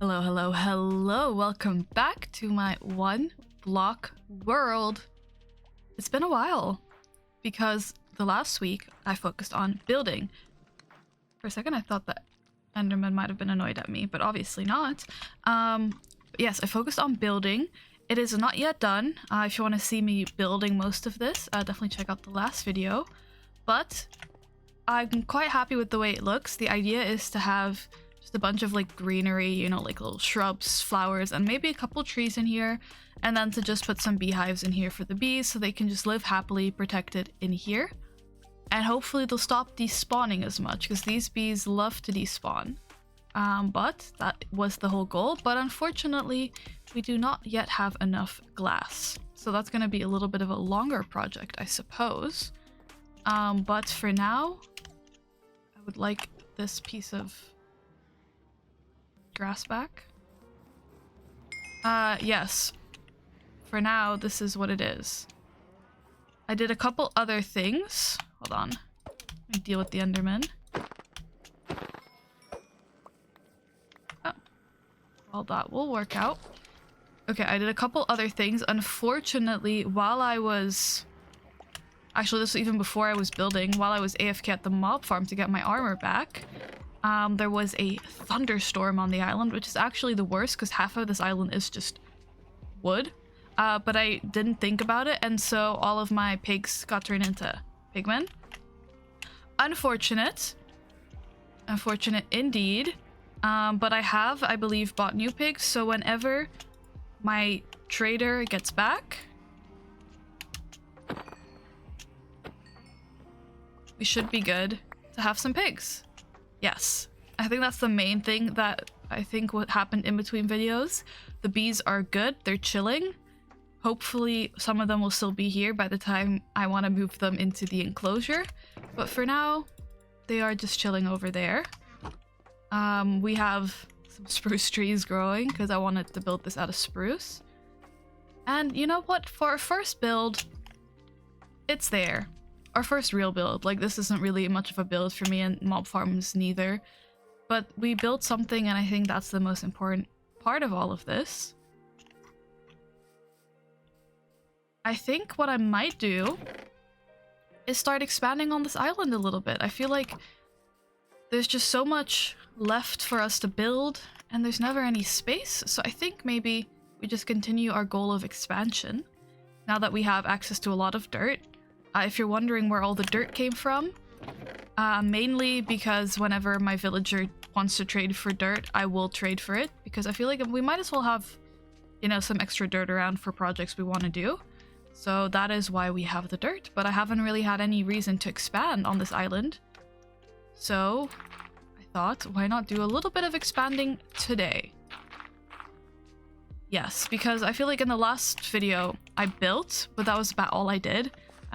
Hello, hello, hello. Welcome back to my one block world. It's been a while because the last week I focused on building. For a second I thought that Enderman might have been annoyed at me, but obviously not. Yes, I focused on building. It is not yet done. If you want to see me building most of this, definitely check out the last video. But I'm quite happy with the way it looks. The idea is to have just a bunch of like greenery, you know, like little shrubs, flowers, and maybe a couple trees in here. And then to just put some beehives in here for the bees so they can just live happily protected in here. And hopefully they'll stop despawning as much because these bees love to despawn. But that was the whole goal. But unfortunately, we do not yet have enough glass. So that's going to be a little bit of a longer project, I suppose. But for now, I would like this piece of grass back. Yes. For now, this is what it is. I did a couple other things. Hold on. Let me deal with the Enderman. Oh. Well, that will work out. Okay, I did a couple other things. Unfortunately, while I was... Actually, this was even before I was building. While I was AFK at the mob farm to get my armor back, there was a thunderstorm on the island, which is actually the worst because half of this island is just wood. But I didn't think about it, and so all of my pigs got turned into pigmen. Unfortunate. Unfortunate indeed. But I have, I believe, bought new pigs, so whenever my trader gets back, we should be good to have some pigs. Yes. I think that's the main thing that I think what happened in between videos. The bees are good. They're chilling. Hopefully some of them will still be here by the time I want to move them into the enclosure. But for now, they are just chilling over there. We have some spruce trees growing because I wanted to build this out of spruce. And you know what? For our first build, it's there. Our first real build. Like, this isn't really much of a build for me, and mob farms neither. But we built something, and I think that's the most important part of all of this. I think what I might do is start expanding on this island a little bit. I feel like there's just so much left for us to build, and there's never any space. So I think maybe we just continue our goal of expansion now that we have access to a lot of dirt. If you're wondering where all the dirt came from, mainly because whenever my villager wants to trade for dirt, I will trade for it, because I feel like we might as well have, you know, some extra dirt around for projects we want to do. So that is why we have the dirt, but I haven't really had any reason to expand on this island. So I thought, why not do a little bit of expanding today? Yes, because I feel like in the last video I built, but that was about all I did.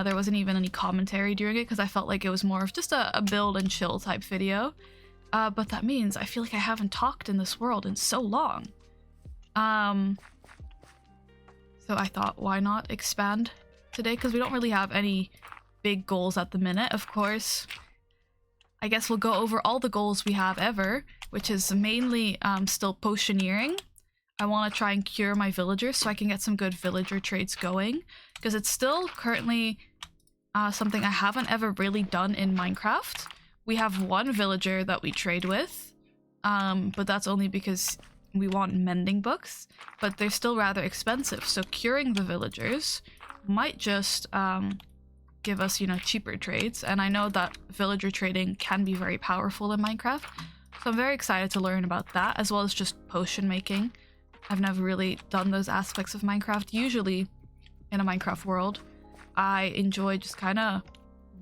There wasn't even any commentary during it because I felt like it was more of just a build and chill type video. But that means I feel like I haven't talked in this world in so long. So I thought, why not expand today? Because we don't really have any big goals at the minute. Of course, I guess we'll go over all the goals we have ever, which is mainly still potioneering. I want to try and cure my villagers so I can get some good villager trades going, because it's still currently something I haven't ever really done in Minecraft. We have one villager that we trade with, but that's only because we want mending books, but they're still rather expensive. So curing the villagers might just give us, you know, cheaper trades. And I know that villager trading can be very powerful in Minecraft, so I'm very excited to learn about that, as well as just potion making. I've never really done those aspects of Minecraft. Usually in a Minecraft world, I enjoy just kind of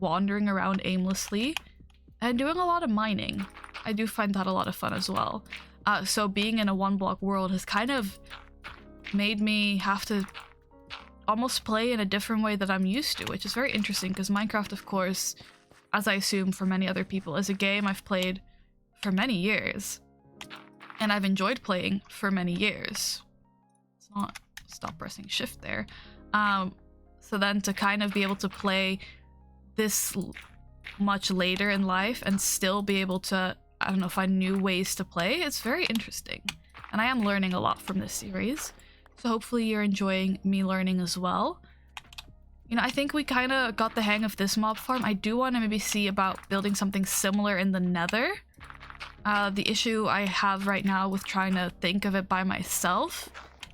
wandering around aimlessly and doing a lot of mining. I do find that a lot of fun as well. So being in a one block world has kind of made me have to almost play in a different way that I'm used to, which is very interesting because Minecraft, of course, as I assume for many other people, is a game I've played for many years. And I've enjoyed playing for many years. It's not... Stop pressing shift there. So then to kind of be able to play this much later in life and still be able to, I don't know, find new ways to play, it's very interesting. and I am learning a lot from this series. So hopefully you're enjoying me learning as well. You know, I think we kind of got the hang of this mob farm. I do want to maybe see about building something similar in the Nether. The issue I have right now with trying to think of it by myself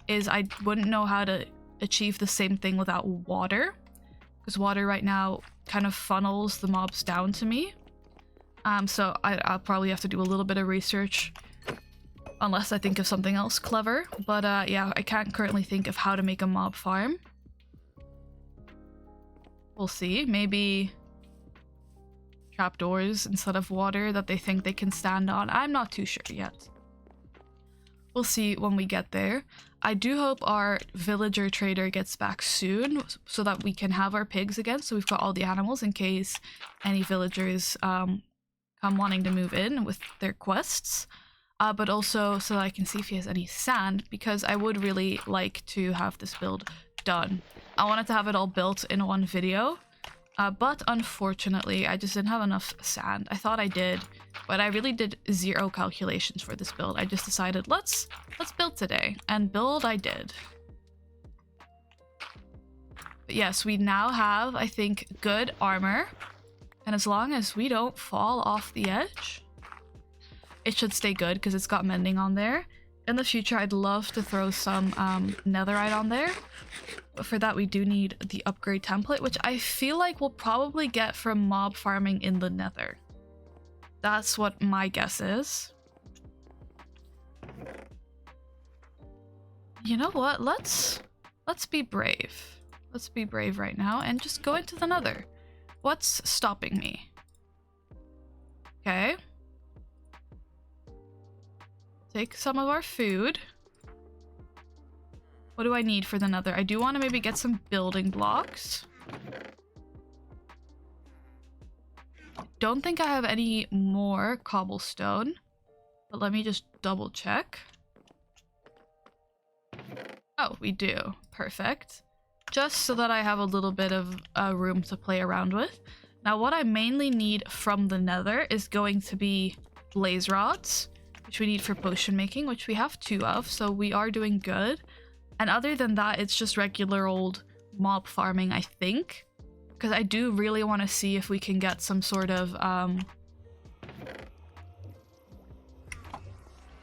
is I wouldn't know how to achieve the same thing without water. Because water right now kind of funnels the mobs down to me. So I'll probably have to do a little bit of research unless I think of something else clever. But yeah, I can't currently think of how to make a mob farm. We'll see. Maybe trapdoors instead of water that they think they can stand on. I'm not too sure yet. We'll see when we get there. I do hope our villager trader gets back soon so that we can have our pigs again. So we've got all the animals in case any villagers come wanting to move in with their quests. But also so that I can see if he has any sand, because I would really like to have this build done. I wanted to have it all built in one video. But unfortunately, I just didn't have enough sand. I thought I did, but I really did zero calculations for this build. I just decided, let's build today, and build I did. But yes, we now have, I think, good armor, and as long as we don't fall off the edge, it should stay good because it's got mending on there. In the future, I'd love to throw some netherite on there. But for that, we do need the upgrade template, which I feel like we'll probably get from mob farming in the Nether. That's what my guess is. You know what? Let's be brave. Let's be brave right now and just go into the Nether. What's stopping me? Okay. Take some of our food. What do I need for the Nether? I do want to maybe get some building blocks. Don't think I have any more cobblestone, but let me just double check. Oh, we do. Perfect. Just so that I have a little bit of room to play around with. Now, what I mainly need from the Nether is going to be blaze rods, which we need for potion making, which we have 2 of, so we are doing good. And other than that, it's just regular old mob farming, I think. Because I do really want to see if we can get some sort of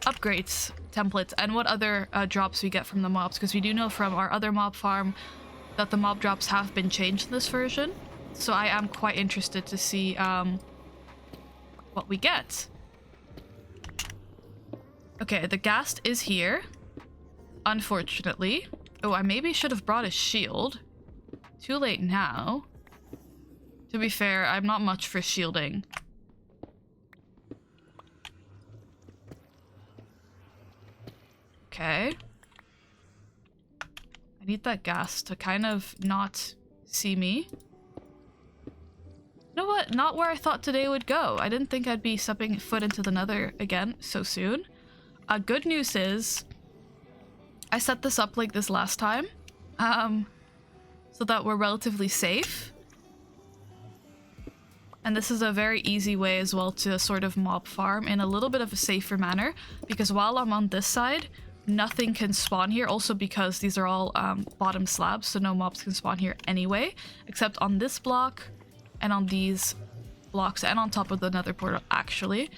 upgrades, templates, and what other drops we get from the mobs. Because we do know from our other mob farm that the mob drops have been changed in this version. So I am quite interested to see what we get. Okay, the ghast is here. Unfortunately. Oh, I maybe should have brought a shield. Too late now. To be fair, I'm not much for shielding. Okay. I need that ghast to kind of not see me. You know what? Not where I thought today would go. I didn't think I'd be stepping foot into the Nether again so soon. Good news is I set this up like this last time, so that we're relatively safe. And this is a very easy way as well to sort of mob farm in a little bit of a safer manner, because while I'm on this side, nothing can spawn here, also because these are all bottom slabs, so no mobs can spawn here anyway, except on this block and on these blocks and on top of the Nether portal actually.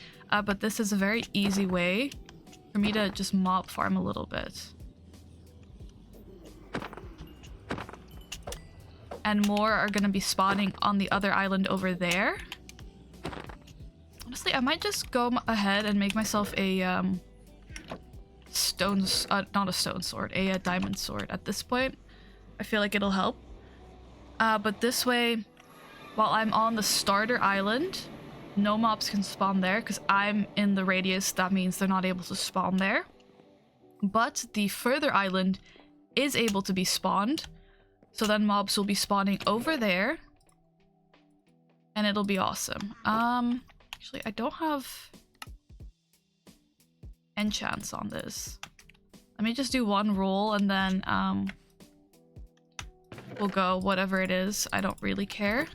But this is a very easy way for me to just mob farm a little bit. And more are going to be spawning on the other island over there. Honestly, I might just go ahead and make myself a not a stone sword, a diamond sword at this point. I feel like it'll help. But this way, while I'm on the starter island, no mobs can spawn there because I'm in the radius. That means they're not able to spawn there. But the further island is able to be spawned. So then mobs will be spawning over there. And it'll be awesome. Actually, I don't have enchants on this. Let me just do one roll and then we'll go whatever it is. I don't really care.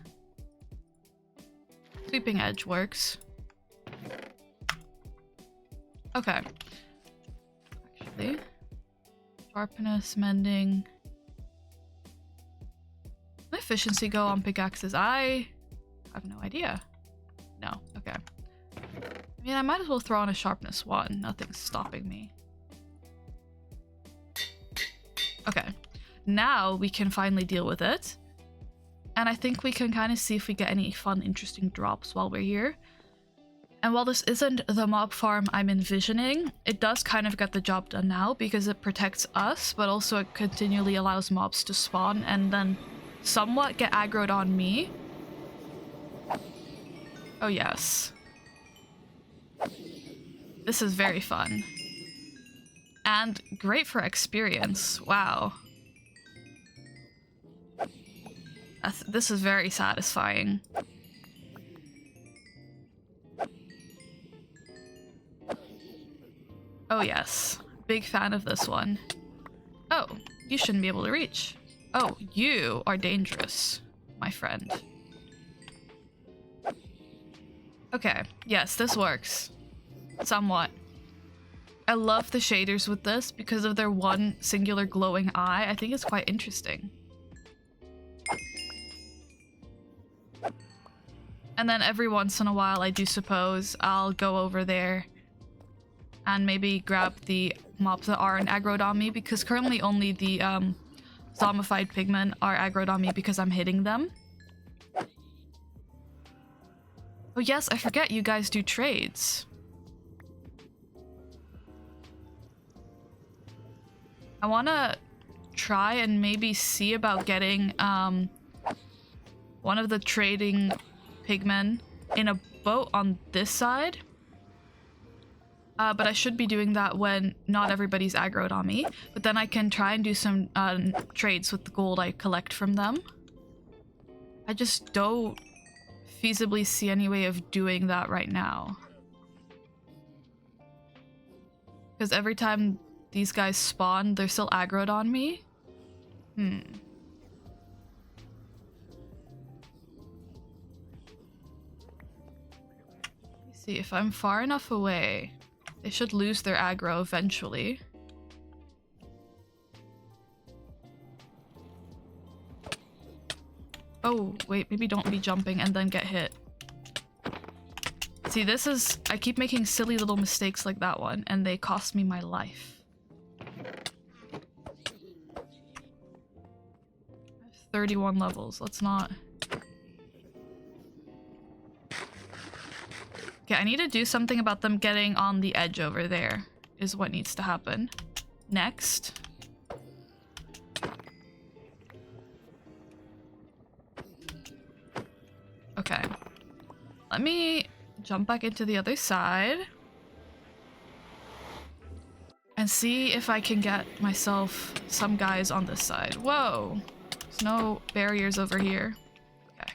Sweeping edge works. Okay. Sharpness, mending. My efficiency go on pickaxes. I have no idea. No, okay. I mean, I might as well throw on a sharpness 1. Nothing's stopping me. Okay, now we can finally deal with it. And I think we can kind of see if we get any fun, interesting drops while we're here. And while this isn't the mob farm I'm envisioning, it does kind of get the job done now because it protects us, but also it continually allows mobs to spawn and then somewhat get aggroed on me. Oh yes. This is very fun. And great for experience. Wow. This is very satisfying. Oh yes, big fan of this one. Oh, you shouldn't be able to reach. Oh, you are dangerous, my friend. Okay, yes, this works. Somewhat. I love the shaders with this because of their one singular glowing eye. I think it's quite interesting. And then every once in a while, I do suppose, I'll go over there and maybe grab the mobs that aren't aggroed on me, because currently only the zombified pigmen are aggroed on me because I'm hitting them. Oh yes, I forget you guys do trades. I want to try and maybe see about getting one of the trading pigmen in a boat on this side. But I should be doing that when not everybody's aggroed on me. But then I can try and do some trades with the gold I collect from them. I just don't feasibly see any way of doing that right now. Because every time these guys spawn, they're still aggroed on me. Let's see if I'm far enough away. They should lose their aggro eventually. Oh, wait, maybe don't be jumping and then get hit. See, this is... I keep making silly little mistakes like that one, and they cost me my life. I have 31 levels. Let's not... Okay, I need to do something about them getting on the edge over there, is what needs to happen. Next. Okay. Let me jump back into the other side. And see if I can get myself some guys on this side. Whoa! There's no barriers over here. Okay.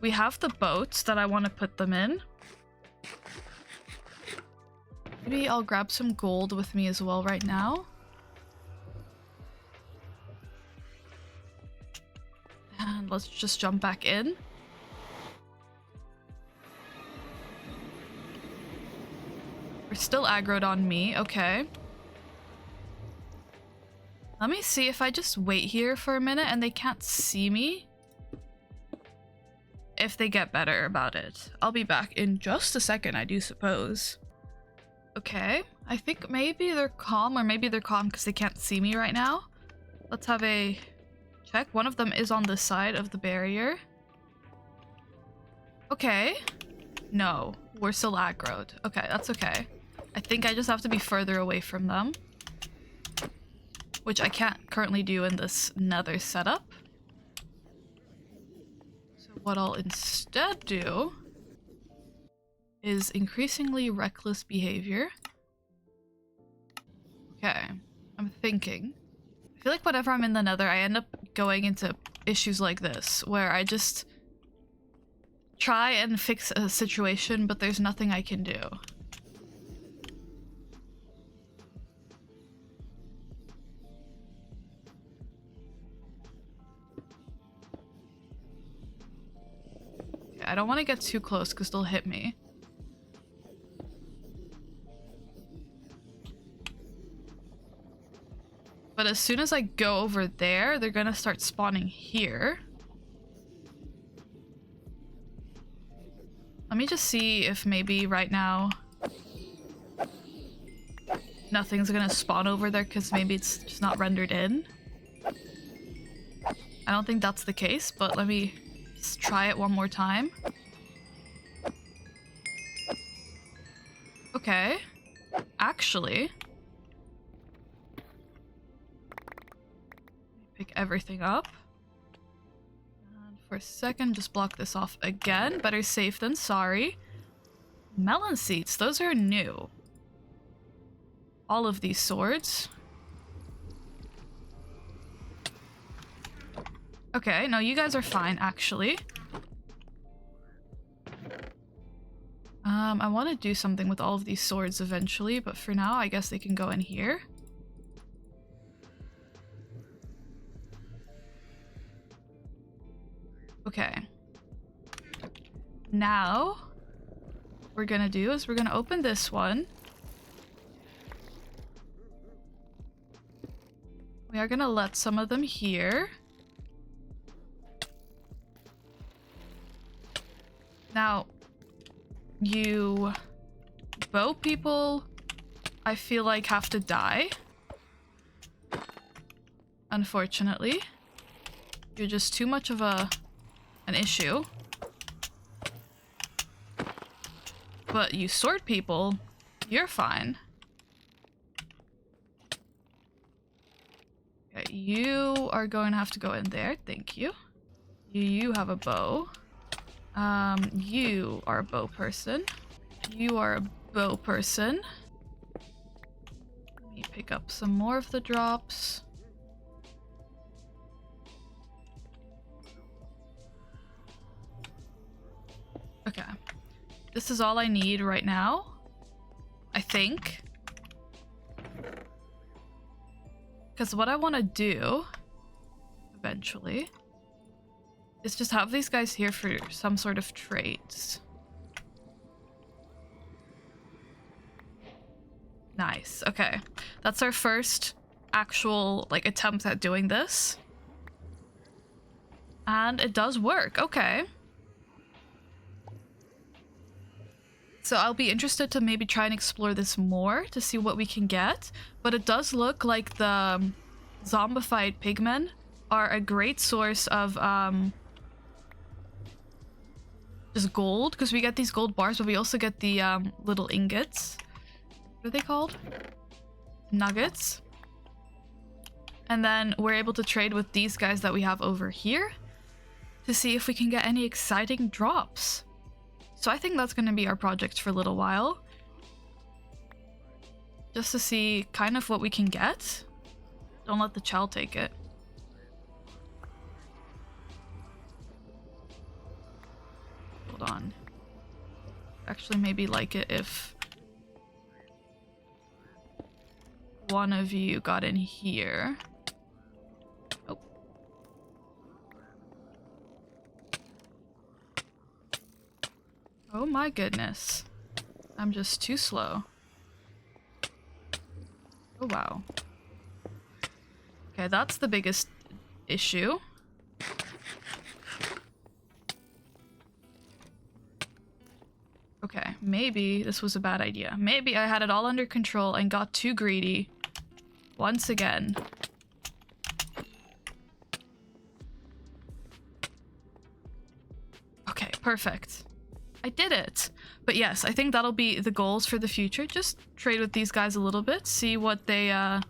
We have the boats that I want to put them in. Maybe I'll grab some gold with me as well right now. And let's just jump back in. We're still aggroed on me, okay. Let me see if I just wait here for a minute and they can't see me. If they get better about it. I'll be back in just a second, I do suppose. Okay, I think maybe they're calm, or maybe they're calm because they can't see me right now. Let's have a check. One of them is on this side of the barrier. Okay. No, we're still aggroed. Okay, that's okay. I think I just have to be further away from them, which I can't currently do in this Nether setup. What I'll instead do is increasingly reckless behavior. Okay, I'm thinking. I feel like whenever I'm in the Nether, I end up going into issues like this, where I just try and fix a situation, but there's nothing I can do. I don't want to get too close because they'll hit me. But as soon as I go over there, they're gonna start spawning here. Let me just see if maybe right now nothing's gonna spawn over there because maybe it's just not rendered in. I don't think that's the case, but let me just try it one more time. Okay. Actually, pick everything up. And for a second, just block this off again. Better safe than sorry. Melon seeds, those are new. All of these swords. Okay, no, you guys are fine, actually. I want to do something with all of these swords eventually, but for now, I guess they can go in here. Okay. Now, what we're gonna do is we're gonna open this one. We are gonna let some of them here. Now, you bow people, I feel like, have to die. Unfortunately. You're just too much of an issue. But you sword people, you're fine. Okay, you are going to have to go in there. Thank you. You have a bow. You are a bow person. You are a bow person. Let me pick up some more of the drops. Okay. This is all I need right now, I think. Because what I want to do, eventually, is just have these guys here for some sort of trades. Nice. Okay. That's our first actual, like, attempt at doing this. And it does work. Okay. So I'll be interested to maybe try and explore this more to see what we can get. But it does look like the zombified pigmen are a great source of just gold, because we get these gold bars, but we also get the little ingots. What are they called? Nuggets. And then we're able to trade with these guys that we have over here to see if we can get any exciting drops. So I think that's going to be our project for a little while. Just to see kind of what we can get. Don't let the child take it. Hold on. Actually, maybe like it if one of you got in here. Oh. Oh my goodness. I'm just too slow. Oh wow. Okay, that's the biggest issue. Okay, maybe this was a bad idea. Maybe I had it all under control and got too greedy. Once again. Okay, perfect. I did it! But yes, I think that'll be the goals for the future. Just trade with these guys a little bit, see what they are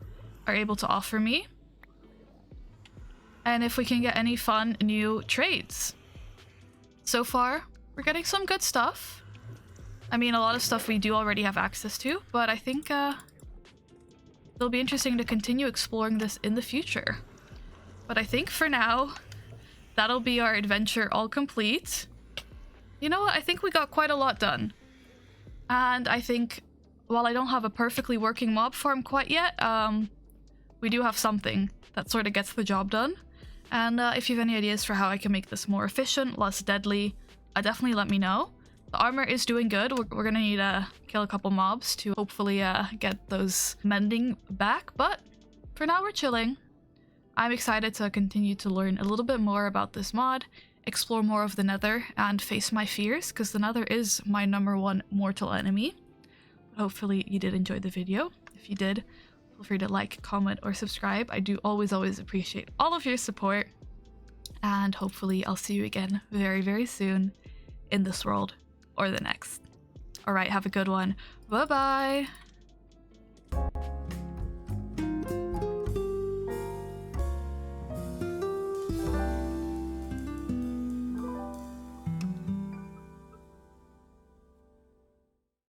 able to offer me. And if we can get any fun new trades. So far, we're getting some good stuff. I mean, a lot of stuff we do already have access to, but I think it'll be interesting to continue exploring this in the future. But I think for now, that'll be our adventure all complete. You know what? I think we got quite a lot done. And I think, while I don't have a perfectly working mob farm quite yet, we do have something that sort of gets the job done. And if you have any ideas for how I can make this more efficient, less deadly, definitely let me know. The armor is doing good. We're gonna need to kill a couple mobs to hopefully get those mending back. But for now we're chilling. I'm excited to continue to learn a little bit more about this mod, explore more of the Nether, and face my fears, because the Nether is my #1 mortal enemy. Hopefully you did enjoy the video. If you did, feel free to like, comment, or subscribe. I do always appreciate all of your support. And hopefully I'll see you again very, very soon in this world or the next. Alright, have a good one. Bye-bye!